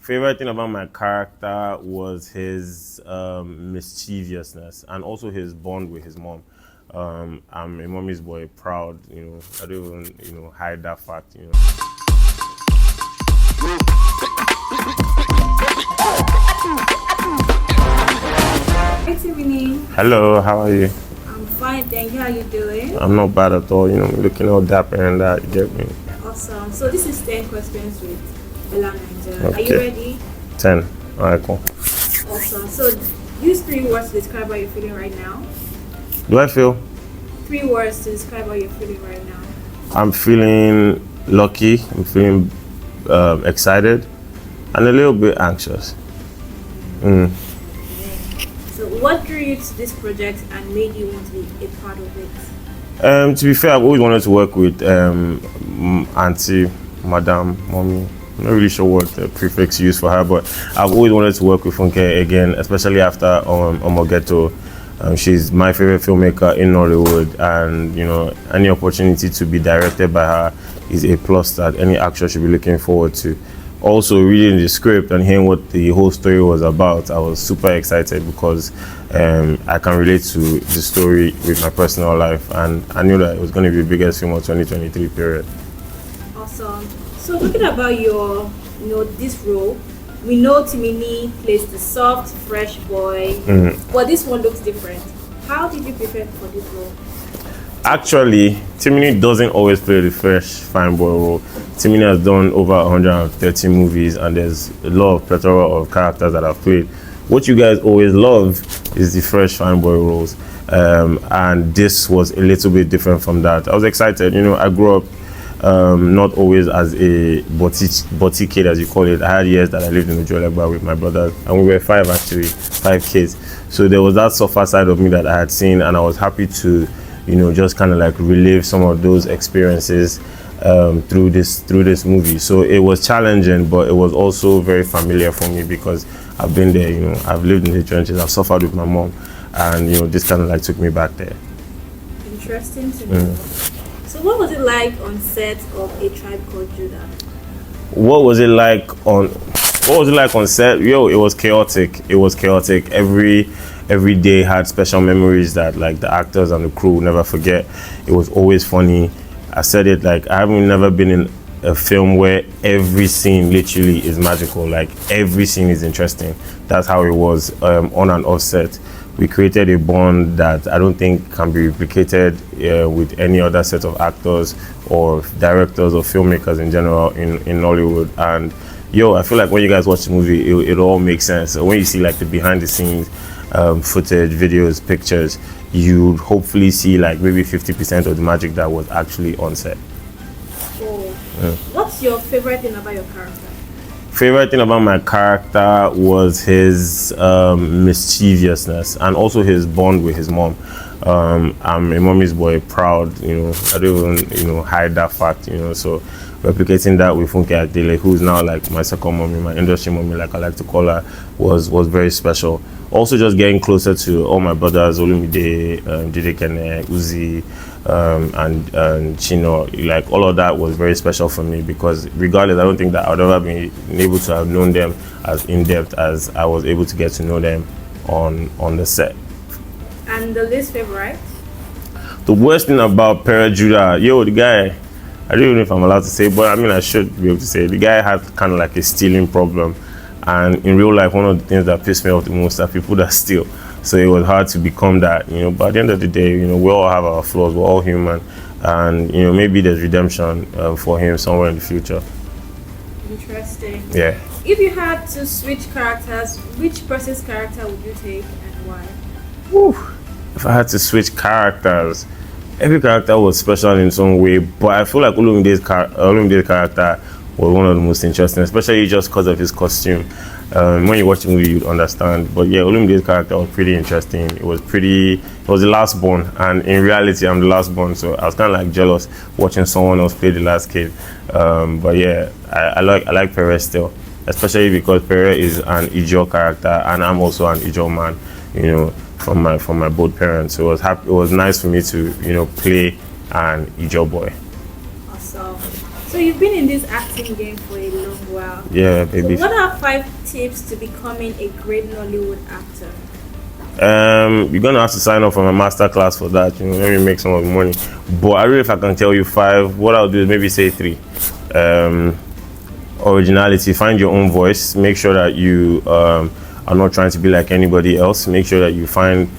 Favorite thing about my character was his mischievousness and also his bond with his mom. I'm a mommy's boy, proud. I don't even hide that fact. Hi Timini. Hello, how are you? I'm fine, thank you. How you doing? I'm not bad at all. Looking all dapper and that. You get me? Awesome. So this is 10 questions with Bella Niger. Okay. Are you ready? 10. All right, cool. Awesome. So use 3 words to describe how you're feeling right now. Do I feel? 3 words to describe how you're feeling right now. I'm feeling lucky. I'm feeling excited and a little bit anxious. So what drew you to this project and made you want to be a part of it? To be fair, I've always wanted to work with auntie, madam, mommy. I'm not really sure what the prefix used for her, but I've always wanted to work with Funke again, especially after Omogeto. She's my favorite filmmaker in Nollywood, and any opportunity to be directed by her is a plus that any actor should be looking forward to. Also, reading the script and hearing what the whole story was about, I was super excited because I can relate to the story with my personal life, and I knew that it was going to be the biggest film of 2023 period. Awesome. So looking about your, this role, we know Timini plays the soft, fresh boy, but this one looks different. How did you prepare for this role? Actually, Timini doesn't always play the fresh, fine boy role. Timini has done over 130 movies, and there's a lot of plethora of characters that I've played. What you guys always love is the fresh, fine boy roles, and this was a little bit different from that. I was excited. I grew up not always as a boutique kid, as you call it. I had years that I lived in Ujolegba with my brothers, and we were 5 kids. So there was that softer side of me that I had seen, and I was happy to just kind of like relive some of those experiences through this movie. So it was challenging, but it was also very familiar for me because I've been there. I've lived in the trenches. I've suffered with my mom, and this kind of like took me back there. Interesting to know. So what was it like on set of A Tribe Called Judah? What was it like on set? It was chaotic. It was chaotic. Every day had special memories that like the actors and the crew will never forget. It was always funny. I said it, like, I haven't never been in a film where every scene literally is magical. Like every scene is interesting. That's how it was on and off set. We created a bond that I don't think can be replicated with any other set of actors or directors or filmmakers in general in Nollywood. And I feel like when you guys watch the movie, it all makes sense. So when you see like the behind the scenes footage, videos, pictures, you hopefully see like maybe 50% of the magic that was actually on set. What's your favorite thing about your character? Favorite thing about my character was his mischievousness and also his bond with his mom. I'm a mommy's boy, proud. I don't even hide that fact. So replicating that with Funke Adele, who's now like my second mommy, my industry mommy, like I like to call her, was very special. Also, just getting closer to all my brothers, Olumide, Jide Kene, Uzi, and Chino, like all of that was very special for me because regardless, I don't think that I would ever been able to have known them as in depth as I was able to get to know them on the set. And the least favorite? The worst thing about Pere Judah, the guy, I don't even know if I'm allowed to say, but I mean I should be able to say, the guy had kind of like a stealing problem. And in real life, one of the things that pissed me off the most are people that steal. So it was hard to become that, But at the end of the day, we all have our flaws. We're all human, and maybe there's redemption for him somewhere in the future. Interesting. Yeah. If you had to switch characters, which person's character would you take and why? If I had to switch characters, every character was special in some way, but I feel like Olumide's character was one of the most interesting, especially just because of his costume. When you watch the movie, you'd understand. But yeah, Olumide's character was pretty interesting. It was the last born, and in reality, I'm the last born, so I was kind of like jealous watching someone else play the last kid. But yeah, I like Perez still, especially because Perez is an Ijo character, and I'm also an Ijo man. From my both parents. So it was nice for me to play an Ijo boy. Awesome. So you've been in this acting game for a long while. Yeah, So baby. what are 5 tips to becoming a great Nollywood actor? You're gonna have to sign up for my master class for that. Maybe make some of the money. But I really, if I can tell you 5, what I'll do is maybe say 3. Originality. Find your own voice. Make sure that you are not trying to be like anybody else. Make sure that you find.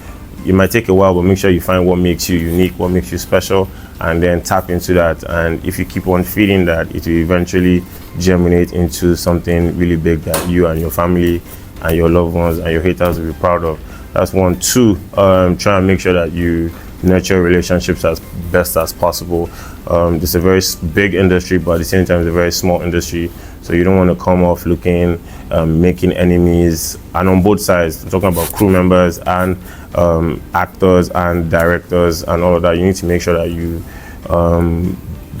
It might take a while, but make sure you find what makes you unique, what makes you special, and then tap into that. And if you keep on feeding that, it will eventually germinate into something really big that you and your family and your loved ones and your haters will be proud of. That's 1. 2, try and make sure that you nurture relationships as best as possible. It's a very big industry, but at the same time, it's a very small industry. So you don't want to come off looking, making enemies, and on both sides. I'm talking about crew members and actors and directors and all of that. You need to make sure that you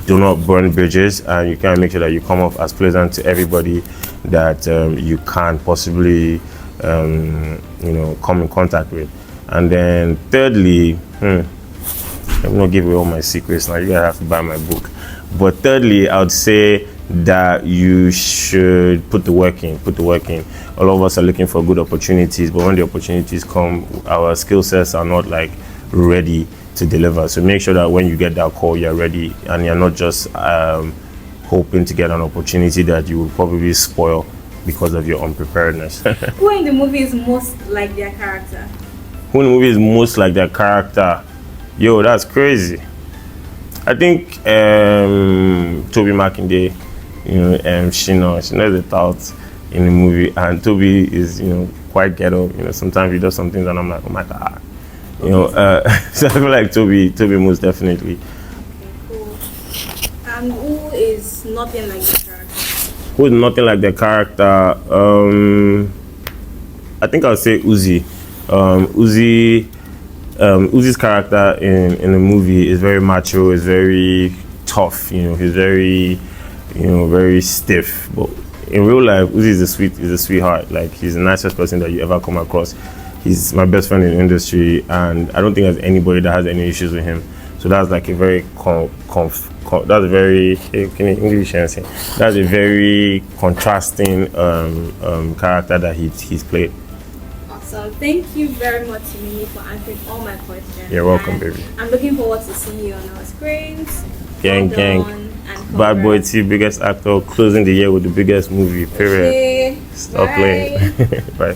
do not burn bridges, and you can make sure that you come off as pleasant to everybody that you can possibly come in contact with. And then thirdly, I'm not giving away all my secrets now, you guys have to buy my book. But thirdly, I would say that you should put the work in. A lot of us are looking for good opportunities, but when the opportunities come, our skill sets are not like ready to deliver. So make sure that when you get that call, you're ready, and you're not just hoping to get an opportunity that you will probably spoil because of your unpreparedness. Who in the movie is most like their character? Who in the movie is most like their character? Yo, that's crazy. I think Toby Makinde, Shino is the tout in the movie, and Toby is, quite ghetto. Sometimes he does some things and I'm like, oh my God. So I feel like Toby most definitely. Okay, cool. And who is nothing like the character? Who is nothing like the character? I think I'll say Uzi. Uzi's character in the movie is very macho, is very tough. He's very, very stiff. But in real life, Uzi is a sweetheart. Like, he's the nicest person that you ever come across. He's my best friend in the industry, and I don't think there's anybody that has any issues with him. So that's like a very that's a very that's a very contrasting character that he's played. Awesome. Thank you very much, Timini, for answering all my questions. You're welcome, And baby. I'm looking forward to seeing you on our screens. Gang, Well gang. done, and Bad Boy congrats. T, biggest actor, closing the year with the biggest movie, period. Okay. Stop Bye. playing. Bye.